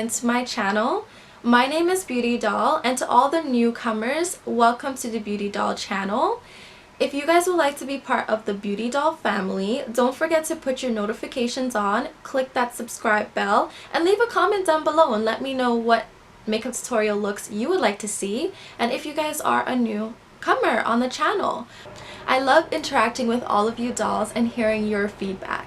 again to my channel. My name is Beauty Doll, and to all the newcomers, welcome to the Beauty Doll channel. If you guys would like to be part of the Beauty Doll family, don't forget to put your notifications on, click that subscribe bell, and leave a comment down below and let me know what makeup tutorial looks you would like to see, and if you guys are a newcomer on the channel. I love interacting with all of you dolls and hearing your feedback.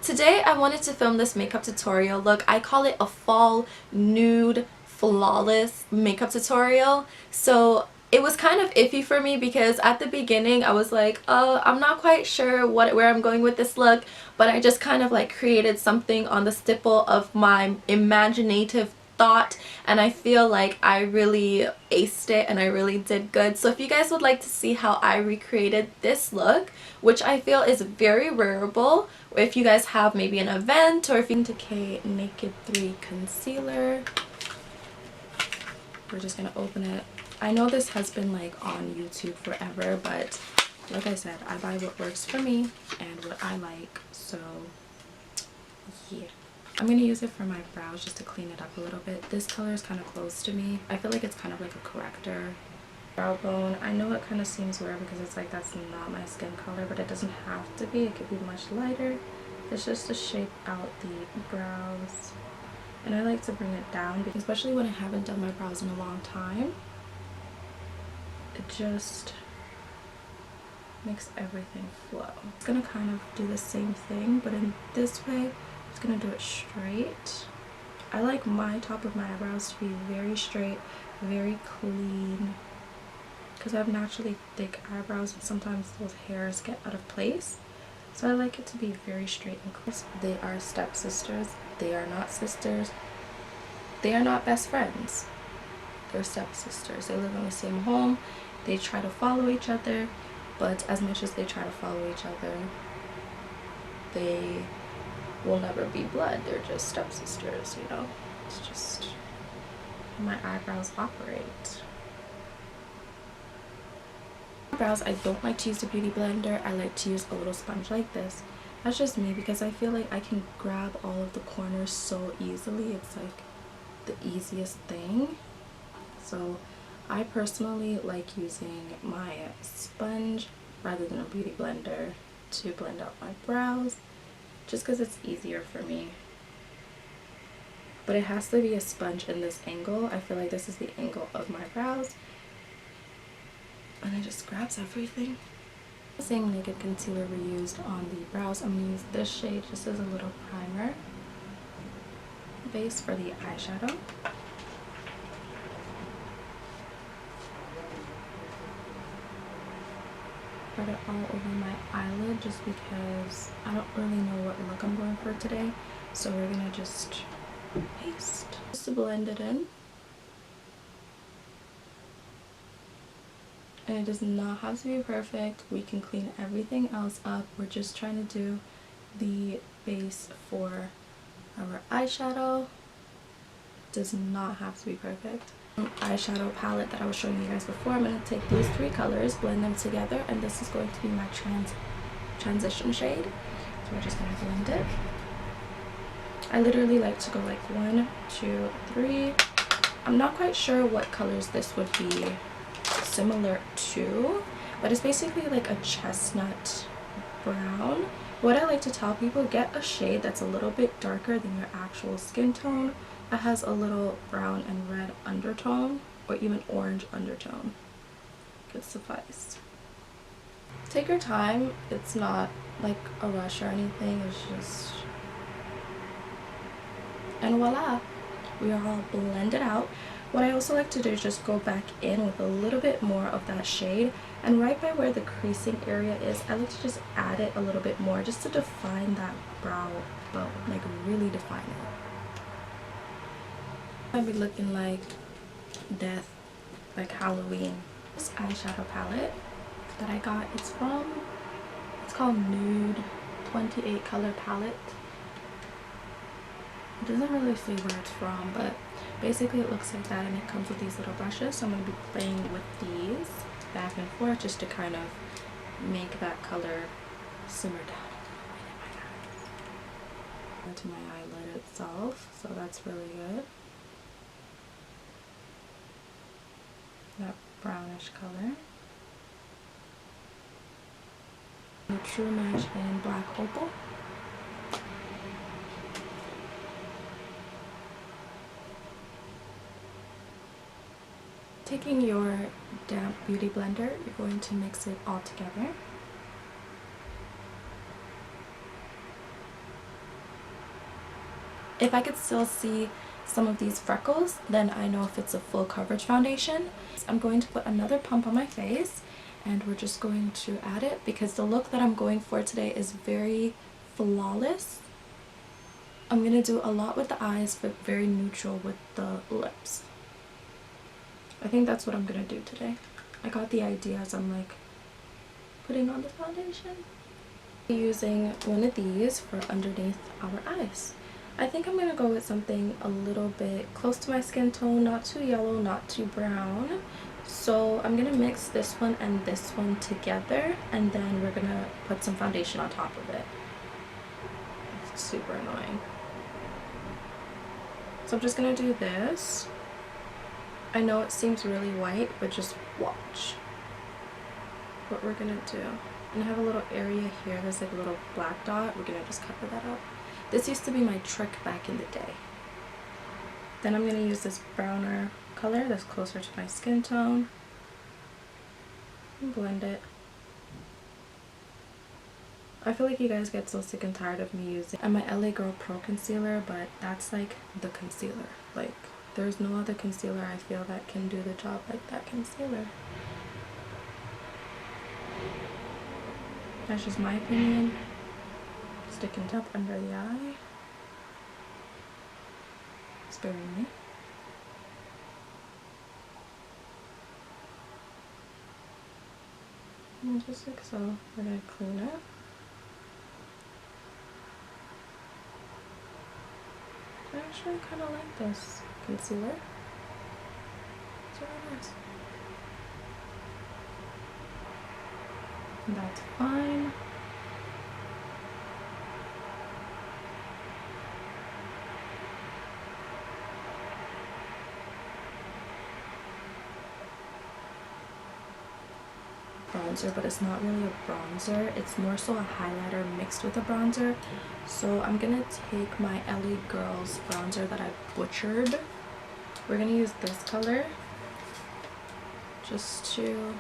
Today I wanted to film this makeup tutorial look. I call it a fall nude flawless makeup tutorial. So it was kind of iffy for me because at the beginning I was like, I'm not quite sure where I'm going with this look, but I just kind of like created something on the stipple of my imaginative thought, and I feel like I really aced it and I really did good. So if you guys would like to see how I recreated this look, which I feel is very wearable, if you guys have maybe an event, or if you K Naked 3 concealer, we're just gonna open it. I know this has been like on YouTube forever, but like I said, I buy what works for me and what I like, so yeah. I'm going to use it for my brows just to clean it up a little bit. This color is kind of close to me. I feel like it's kind of like a corrector. Brow bone. I know it kind of seems weird because it's like that's not my skin color, but it doesn't have to be. It could be much lighter. It's just to shape out the brows. And I like to bring it down, because especially when I haven't done my brows in a long time. It just makes everything flow. It's going to kind of do the same thing, but in this way, I'm gonna do it straight. I like my top of my eyebrows to be very straight, very clean, because I have naturally thick eyebrows and sometimes those hairs get out of place. So I like it to be very straight and close. They are stepsisters. They are not sisters. They are not best friends. They're stepsisters. They live in the same home. They try to follow each other, but as much as they try to follow each other, they will never be blood. They're just stepsisters, you know. It's just how my eyebrows operate. Eyebrows, I don't like to use the beauty blender. I like to use a little sponge like this. That's just me, because I feel like I can grab all of the corners so easily. It's like the easiest thing. So I personally like using my sponge rather than a beauty blender to blend out my brows, just because it's easier for me. But it has to be a sponge in this angle. I feel like this is the angle of my brows, and it just grabs everything. The same Naked concealer we used on the brows, I'm going to use this shade just as a little primer base for the eyeshadow. Spread it all over my eyelid just because I don't really know what look I'm going for today, so we're gonna just paste just to blend it in. And it does not have to be perfect. We can clean everything else up. We're just trying to do the base for our eyeshadow. It does not have to be perfect. Eyeshadow palette that I was showing you guys before, I'm going to take these three colors, blend them together, and this is going to be my transition shade. So we're just going to blend it. I literally like to go like 1, 2, 3. I'm not quite sure what colors this would be similar to, but it's basically like a chestnut brown. What I like to tell people, get a shade that's a little bit darker than your actual skin tone, that has a little brown and red undertone, or even orange undertone. Could suffice. Take your time. It's not like a rush or anything. It's just, and voila, we are all blended out. What I also like to do is just go back in with a little bit more of that shade, and right by where the creasing area is, I like to just add it a little bit more just to define that brow bone, like really define it. I'll be looking like death, like Halloween. This eyeshadow palette that I got, it's called Nude 28 color palette. It doesn't really say where it's from, but basically it looks like that, and it comes with these little brushes. So I'm going to be playing with these back and forth just to kind of make that color simmer down into my eyelid itself, so that's really good. that brownish color. The True Match in Black Opal. Taking your damp beauty blender, you're going to mix it all together. If I could still see some of these freckles, then I know if it's a full coverage foundation. I'm going to put another pump on my face, and we're just going to add it because the look that I'm going for today is very flawless. I'm going to do a lot with the eyes, but very neutral with the lips. I think that's what I'm going to do today. I got the idea as I'm like putting on the foundation. Using one of these for underneath our eyes. I think I'm going to go with something a little bit close to my skin tone, not too yellow, not too brown. So I'm going to mix this one and this one together, and then we're going to put some foundation on top of it. It's super annoying. So I'm just going to do this. I know it seems really white, but just watch what we're going to do. And I have a little area here, there's like a little black dot. We're going to just cover that up. This used to be my trick back in the day. Then I'm going to use this browner color that's closer to my skin tone. And blend it. I feel like you guys get so sick and tired of me using my LA Girl Pro Concealer, but that's like the concealer. Like, there's no other concealer I feel that can do the job like that concealer. That's just my opinion. Sticking up under the eye. Sparingly. And just like so, we're going to clean it. I actually kind of like this concealer. It's really nice. And that's fine. Bronzer, but it's not really a bronzer, it's more so a highlighter mixed with a bronzer. So I'm gonna take my LA Girls bronzer that I butchered. We're gonna use this color just to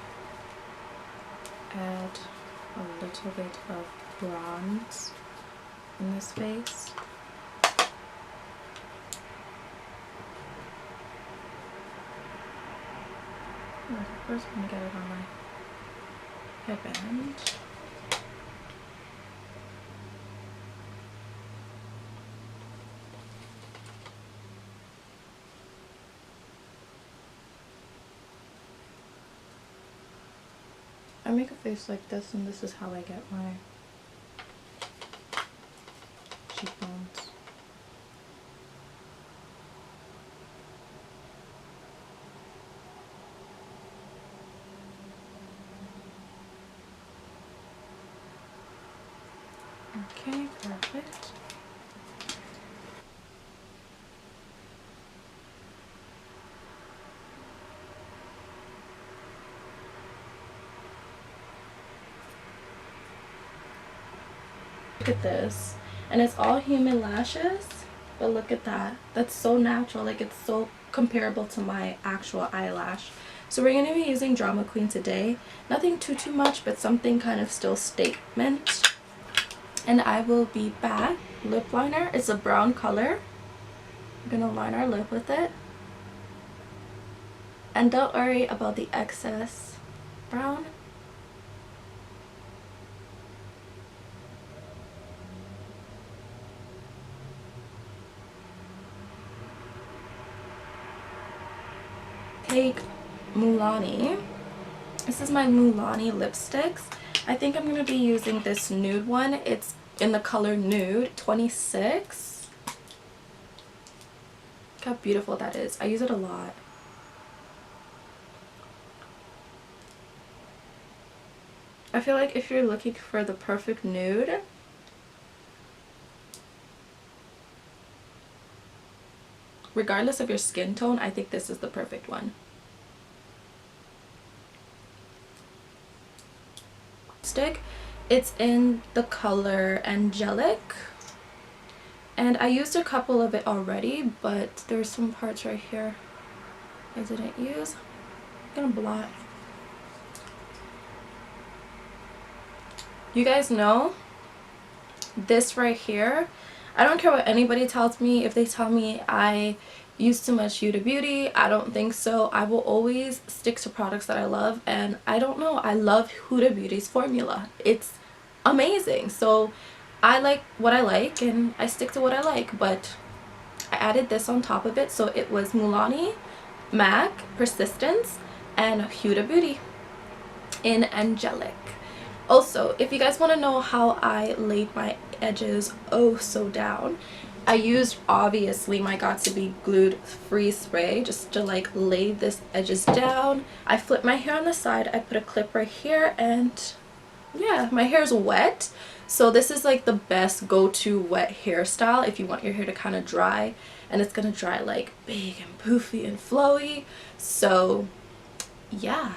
add a little bit of bronze in this face. First I'm gonna get it on my headband. I make a face like this, and this is how I get my cheekbones. Okay, perfect. Look at this, and it's all human lashes, but look at that. That's so natural, like it's so comparable to my actual eyelash. So we're going to be using Drama Queen today. Nothing too much, but something kind of still statement. And I will be back. Lip liner, it's a brown color. We're gonna line our lip with it. And don't worry about the excess brown. Take Mulani. This is my Mulani lipsticks. I think I'm going to be using this nude one. It's in the color Nude 26. Look how beautiful that is. I use it a lot. I feel like if you're looking for the perfect nude, regardless of your skin tone, I think this is the perfect one. lipstick. It's in the color Angelic, and I used a couple of it already, but there's some parts right here I didn't use. I'm gonna blot. You guys know this right here, I don't care what anybody tells me. If they tell me I use too much Huda Beauty, I don't think so. I will always stick to products that I love, and I don't know, I love Huda Beauty's formula. It's amazing. So I like what I like and I stick to what I like, but I added this on top of it. So it was Milani, MAC, Persistence, and Huda Beauty in Angelic. Also, if you guys want to know how I laid my edges oh so down, I used obviously my Got2b Glued Freeze Spray just to like lay this edges down. I flipped my hair on the side, I put a clip right here, and yeah, my hair is wet. So this is like the best go-to wet hairstyle if you want your hair to kind of dry, and it's gonna dry like big and poofy and flowy. So yeah,